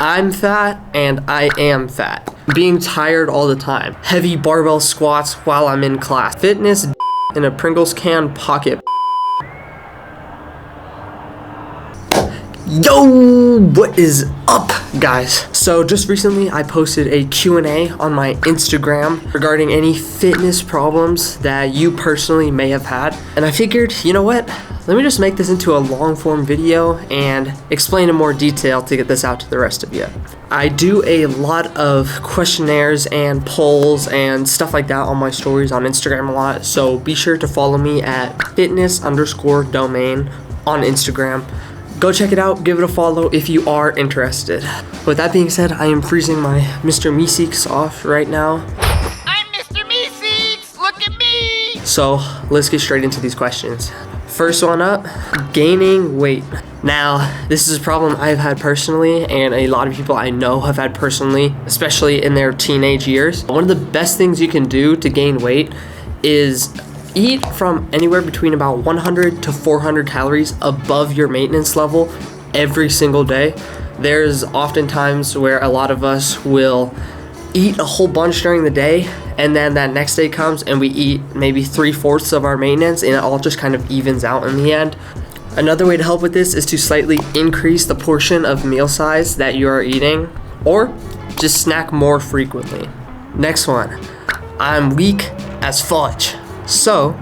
I'm fat and I am fat. Being tired all the time. Heavy barbell squats while I'm in class. Fitness in a Pringles can pocket. Yo, what is up, guys? So just recently I posted a Q&A on my Instagram regarding any fitness problems that you personally may have had. And I figured, you know what? Let me just make this into a long form video and explain in more detail to get this out to the rest of you. I do a lot of questionnaires and polls and stuff like that on my stories on Instagram a lot. So be sure to follow me at fitness_domain on Instagram. Go check it out, give it a follow if you are interested. With that being said, I am freezing my Mr. Meeseeks off right now. I'm Mr. Meeseeks, look at me! So let's get straight into these questions. First one up, gaining weight. Now, this is a problem I've had personally and a lot of people I know have had personally, especially in their teenage years. One of the best things you can do to gain weight is eat from anywhere between about 100 to 400 calories above your maintenance level every single day. There's often times where a lot of us will eat a whole bunch during the day, and then that next day comes and we eat maybe 3/4 of our maintenance, and it all just kind of evens out in the end. Another way to help with this is to slightly increase the portion of meal size that you are eating, or just snack more frequently. Next one, I'm weak as fudge. So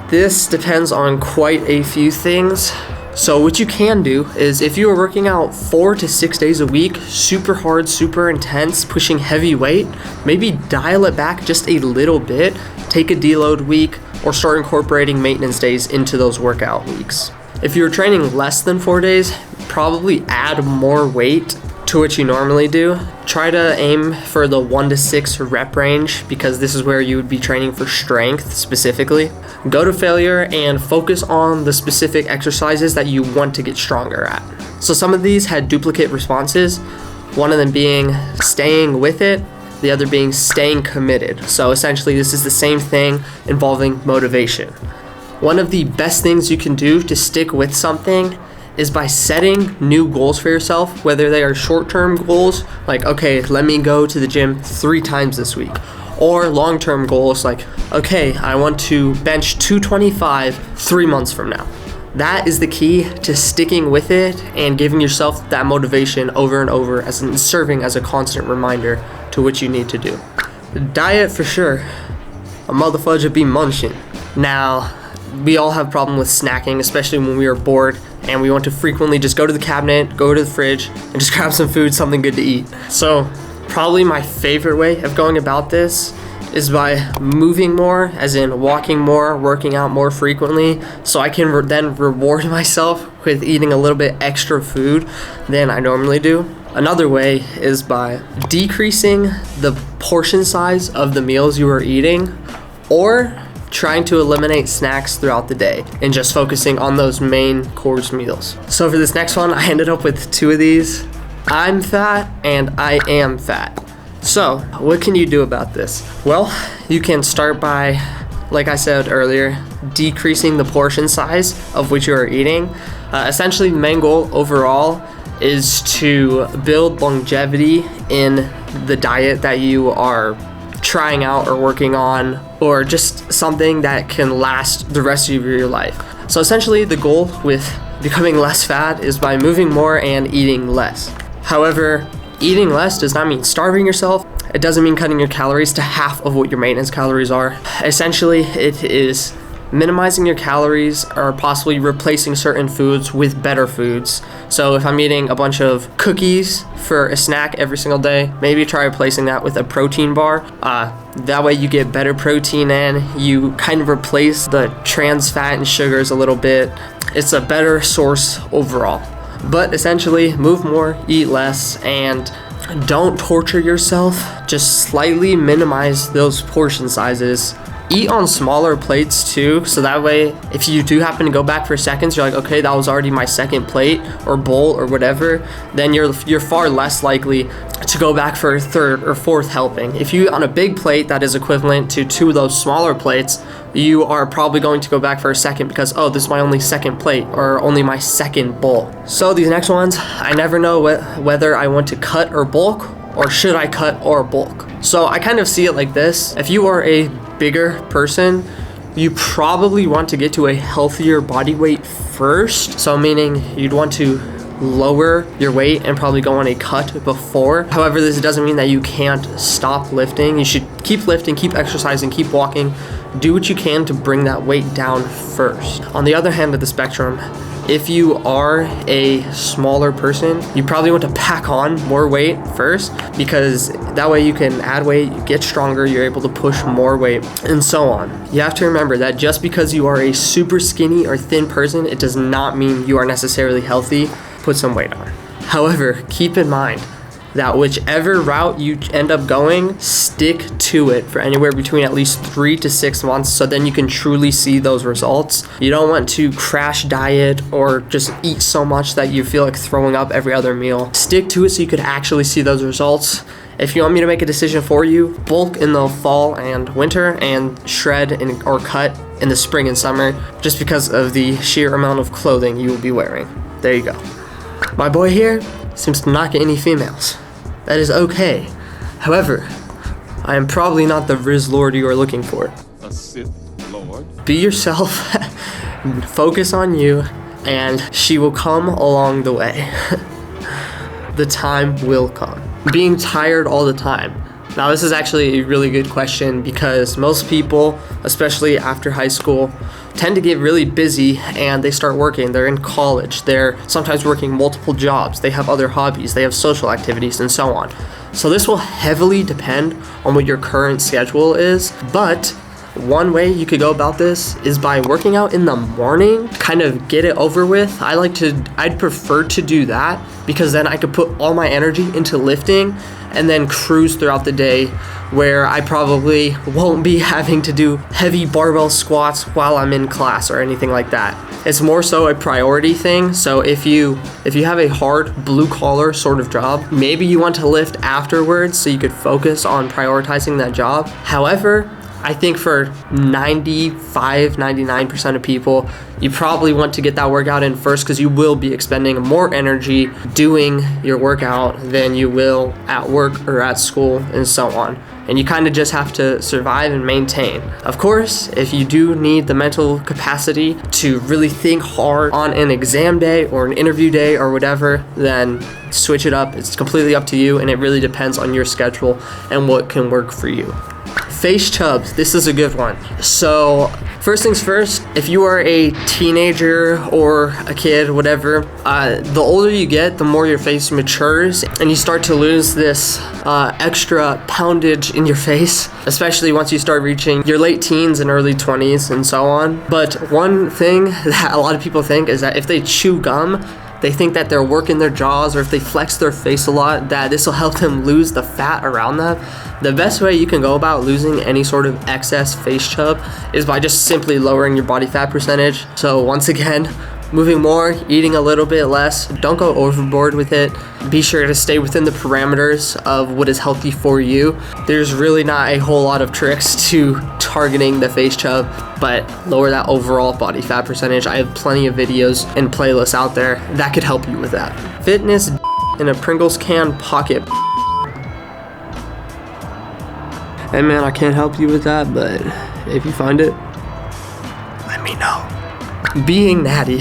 this depends on quite a few things. So what you can do is, if you are working out 4 to 6 days a week, super hard, super intense, pushing heavy weight, maybe dial it back just a little bit, take a deload week, or start incorporating maintenance days into those workout weeks. If you're training less than 4 days, probably add more weight to what you normally do. Try to aim for the 1 to 6 rep range, because this is where you would be training for strength specifically. Go to failure and focus on the specific exercises that you want to get stronger at. So some of these had duplicate responses, one of them being staying with it, the other being staying committed. So essentially this is the same thing involving motivation. One of the best things you can do to stick with something is by setting new goals for yourself, whether they are short-term goals, like, okay, let me go to the gym 3 times this week, or long-term goals like, okay, I want to bench 225 3 months from now. That is the key to sticking with it and giving yourself that motivation over and over, as in serving as a constant reminder to what you need to do. Diet for sure. A motherfudge be munching. Now, we all have a problem with snacking, especially when we are bored and we want to frequently just go to the cabinet, go to the fridge, and just grab some food, something good to eat. So probably my favorite way of going about this is by moving more, as in walking more, working out more frequently, so I can then reward myself with eating a little bit extra food than I normally do. Another way is by decreasing the portion size of the meals you are eating, or trying to eliminate snacks throughout the day and just focusing on those main course meals. So for this next one, I ended up with 2 of these. I'm fat and I am fat. So what can you do about this? Well, you can start by, like I said earlier, decreasing the portion size of what you are eating. Essentially, the main goal overall is to build longevity in the diet that you are trying out or working on, or just something that can last the rest of your life. So essentially the goal with becoming less fat is by moving more and eating less. However, eating less does not mean starving yourself. It doesn't mean cutting your calories to half of what your maintenance calories are. Essentially, it is minimizing your calories or possibly replacing certain foods with better foods. So if I'm eating a bunch of cookies for a snack every single day, maybe try replacing that with a protein bar. That way you get better protein in, you kind of replace the trans fat and sugars a little bit. It's a better source overall. But essentially, move more, eat less, and don't torture yourself. Just slightly minimize those portion sizes Eat on smaller plates too, so that way if you do happen to go back for seconds, you're like, okay, that was already my second plate or bowl or whatever, then you're far less likely to go back for a third or fourth helping. If you eat on a big plate that is equivalent to 2 of those smaller plates, you are probably going to go back for a second because, oh, this is my only second plate or only my second bowl. So these next ones, I never know whether I want to cut or bulk, or should I cut or bulk. So I kind of see it like this. If you are a bigger person, you probably want to get to a healthier body weight first. So meaning you'd want to lower your weight and probably go on a cut before. However, this doesn't mean that you can't stop lifting. You should keep lifting, keep exercising, keep walking. Do what you can to bring that weight down first. On the other hand of the spectrum, if you are a smaller person, you probably want to pack on more weight first, because that way you can add weight, you get stronger, you're able to push more weight, and so on. You have to remember that just because you are a super skinny or thin person, it does not mean you are necessarily healthy. Put some weight on. However, keep in mind that whichever route you end up going, stick to it for anywhere between at least 3 to 6 months, so then you can truly see those results. You don't want to crash diet or just eat so much that you feel like throwing up every other meal. Stick to it so you could actually see those results. If you want me to make a decision for you, bulk in the fall and winter and shred or cut in the spring and summer, just because of the sheer amount of clothing you will be wearing. There you go. My boy here seems to not get any females. That is okay. However, I am probably not the Riz Lord you are looking for. A Sith Lord? Be yourself, focus on you, and she will come along the way. The time will come. Being tired all the time. Now, this is actually a really good question, because most people, especially after high school, tend to get really busy and they start working. They're in college. They're sometimes working multiple jobs. They have other hobbies. They have social activities and so on. So this will heavily depend on what your current schedule is. But one way you could go about this is by working out in the morning, kind of get it over with. I'd prefer to do that, because then I could put all my energy into lifting and then cruise throughout the day, where I probably won't be having to do heavy barbell squats while I'm in class or anything like that. It's more so a priority thing. So if you have a hard blue collar sort of job, maybe you want to lift afterwards so you could focus on prioritizing that job. However, I think for 99% of people, you probably want to get that workout in first, because you will be expending more energy doing your workout than you will at work or at school and so on. And you kind of just have to survive and maintain. Of course, if you do need the mental capacity to really think hard on an exam day or an interview day or whatever, then switch it up. It's completely up to you, and it really depends on your schedule and what can work for you. Face chubs, this is a good one. So first things first, if you are a teenager or a kid, whatever, the older you get, the more your face matures and you start to lose this extra poundage in your face, especially once you start reaching your late teens and early 20s and so on. But one thing that a lot of people think is that if they chew gum, they think that they're working their jaws, or if they flex their face a lot, that this will help them lose the fat around them. The best way you can go about losing any sort of excess face chub is by just simply lowering your body fat percentage. So once again, moving more, eating a little bit less. Don't go overboard with it. Be sure to stay within the parameters of what is healthy for you. There's really not a whole lot of tricks to targeting the face chub, but lower that overall body fat percentage. I have plenty of videos and playlists out there that could help you with that. Fitness in a Pringles can pocket. Hey man, I can't help you with that, but if you find it, let me know. Being natty.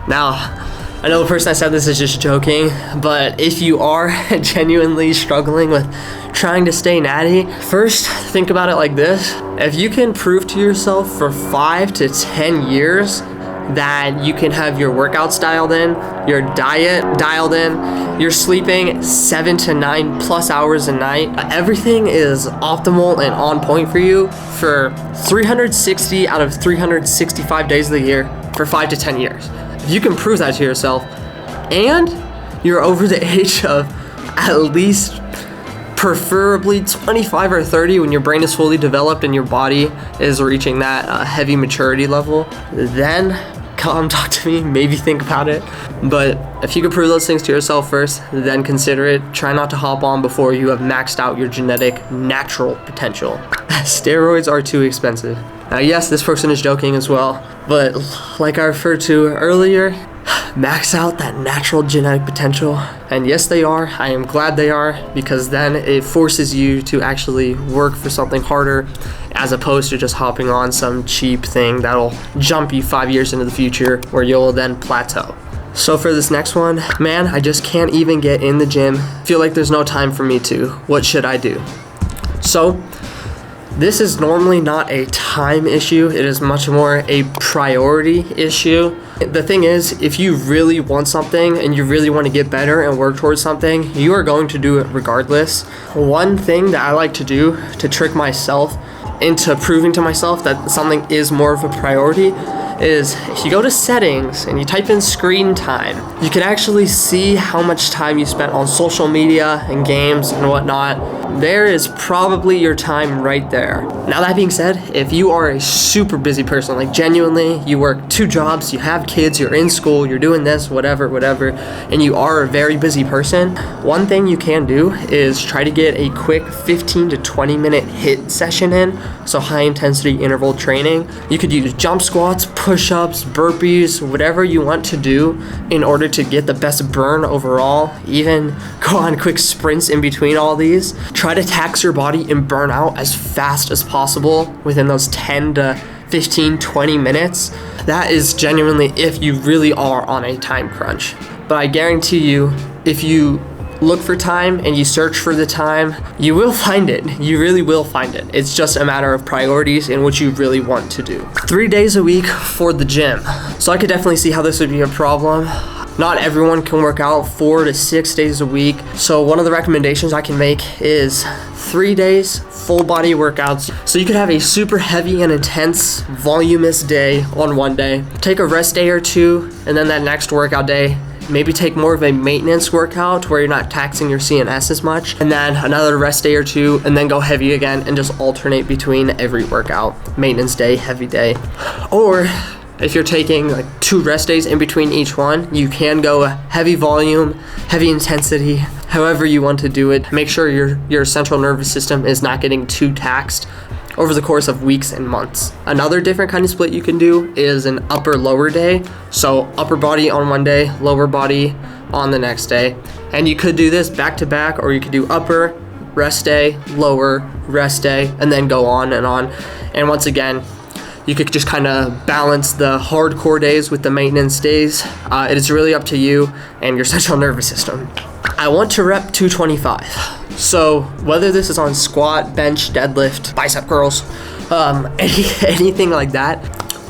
Now, I know the person that said this is just joking, but if you are genuinely struggling with trying to stay natty, first think about it like this. If you can prove to yourself for 5 to 10 years that you can have your workouts dialed in, your diet dialed in, you're sleeping 7 to 9 plus hours a night, everything is optimal and on point for you for 360 out of 365 days of the year for 5 to 10 years. If you can prove that to yourself, and you're over the age of at least preferably 25 or 30 when your brain is fully developed and your body is reaching that heavy maturity level. Then come talk to me, maybe think about it. But if you can prove those things to yourself first, then consider it. Try not to hop on before you have maxed out your genetic natural potential. Steroids are too expensive. Now yes, this person is joking as well, but like I referred to earlier, max out that natural genetic potential. And yes, they are. I am glad they are, because then it forces you to actually work for something harder as opposed to just hopping on some cheap thing that'll jump you 5 years into the future where you'll then plateau. So for this next one, man, I just can't even get in the gym. Feel like there's no time for me to. What should I do? So this is normally not a time issue. It is much more a priority issue. The thing is, if you really want something and you really want to get better and work towards something, you are going to do it regardless. One thing that I like to do to trick myself into proving to myself that something is more of a priority is if you go to settings and you type in screen time, you can actually see how much time you spent on social media and games and whatnot. There is probably your time right there. Now that being said, if you are a super busy person, like genuinely you work 2 jobs, you have kids, you're in school, you're doing this, whatever, and you are a very busy person, one thing you can do is try to get a quick 15 to 20 minute HIIT session in, so high intensity interval training. You could use jump squats, push-ups, burpees, whatever you want to do in order to get the best burn overall. Even go on quick sprints in between all these. Try to tax your body and burn out as fast as possible within those 10 to 15, 20 minutes. That is genuinely if you really are on a time crunch. But I guarantee you, if you look for time and you search for the time, you will find it. You really will find it. It's just a matter of priorities and what you really want to do. 3 days a week for the gym. So I could definitely see how this would be a problem. Not everyone can work out 4 to 6 days a week. So one of the recommendations I can make is 3 days, full body workouts. So you could have a super heavy and intense, voluminous day on one day. Take a rest day or 2, and then that next workout day, maybe take more of a maintenance workout where you're not taxing your CNS as much, and then another rest day or 2, and then go heavy again and just alternate between every workout. Maintenance day, heavy day. Or if you're taking like 2 rest days in between each one, you can go heavy volume, heavy intensity, however you want to do it. Make sure your central nervous system is not getting too taxed over the course of weeks and months. Another different kind of split you can do is an upper lower day. So upper body on one day, lower body on the next day. And you could do this back to back, or you could do upper, rest day, lower, rest day, and then go on and on. And once again, you could just kind of balance the hardcore days with the maintenance days. It is really up to you and your central nervous system. I want to rep 225. So whether this is on squat, bench, deadlift, bicep curls, anything like that,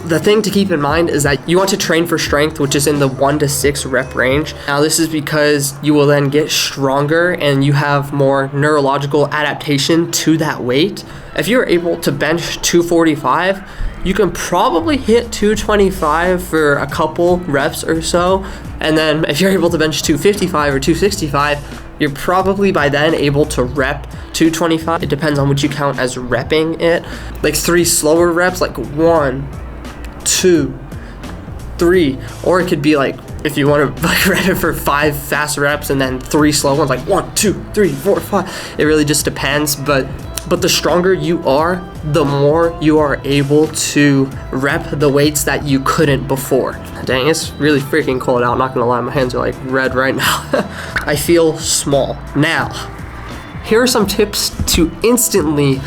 the thing to keep in mind is that you want to train for strength, which is in the 1 to 6 rep range. Now this is because you will then get stronger and you have more neurological adaptation to that weight. If you're able to bench 245, you can probably hit 225 for a couple reps or so. And then if you're able to bench 255 or 265, you're probably by then able to rep 225. It depends on what you count as repping it. Like 3 slower reps, like 1, 2, 3. Or it could be like, if you want to like rep it for 5 fast reps and then 3 slow ones, like 1, 2, 3, 4, 5. It really just depends. But the stronger you are, the more you are able to rep the weights that you couldn't before. Dang, it's really freaking cold out. Not gonna lie, my hands are like red right now. I feel small. Now, here are some tips to instantly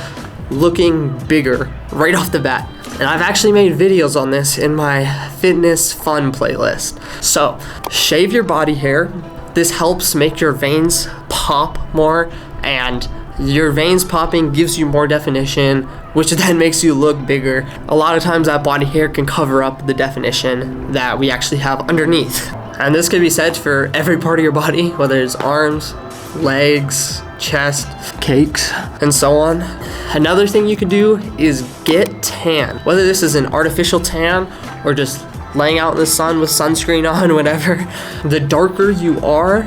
looking bigger right off the bat. And I've actually made videos on this in my fitness fun playlist. So, shave your body hair. This helps make your veins pop more, and your veins popping gives you more definition, which then makes you look bigger. A lot of times that body hair can cover up the definition that we actually have underneath. And this can be said for every part of your body, whether it's arms, legs, chest, cakes, and so on. Another thing you can do is get tan. Whether this is an artificial tan or just laying out in the sun with sunscreen on, whatever. The darker you are,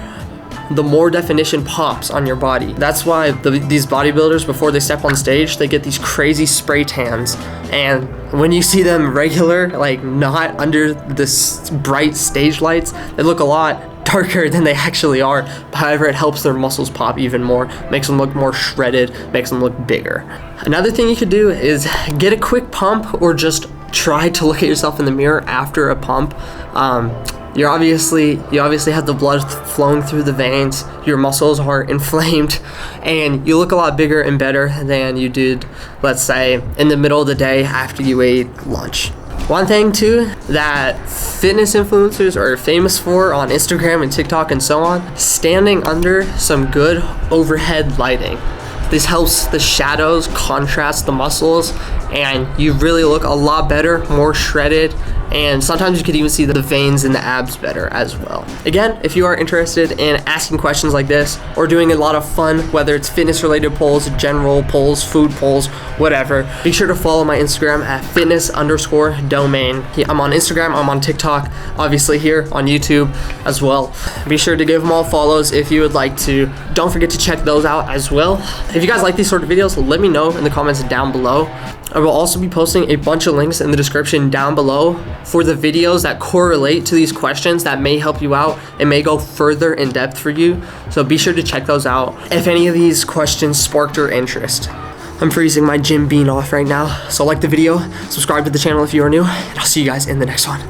the more definition pops on your body. That's why these bodybuilders, before they step on stage, they get these crazy spray tans. And when you see them regular, like not under this bright stage lights, they look a lot darker than they actually are. However, it helps their muscles pop even more, makes them look more shredded, makes them look bigger. Another thing you could do is get a quick pump, or just try to look at yourself in the mirror after a pump. You obviously have the blood flowing through the veins, your muscles are inflamed, and you look a lot bigger and better than you did, let's say, in the middle of the day after you ate lunch. One thing too that fitness influencers are famous for on Instagram and TikTok and so on, standing under some good overhead lighting. This helps the shadows contrast the muscles, and you really look a lot better, more shredded, and sometimes you could even see the veins in the abs better as well. Again, if you are interested in asking questions like this, or doing a lot of fun, whether it's fitness related polls, general polls, food polls, whatever, be sure to follow my Instagram at fitness_domain. I'm on Instagram, I'm on TikTok, obviously here on YouTube as well. Be sure to give them all follows if you would like to. Don't forget to check those out as well. If you guys like these sort of videos, let me know in the comments down below. I will also be posting a bunch of links in the description down below for the videos that correlate to these questions that may help you out and may go further in depth for you. So be sure to check those out if any of these questions sparked your interest. I'm freezing my gym bean off right now. So like the video, subscribe to the channel if you are new, and I'll see you guys in the next one.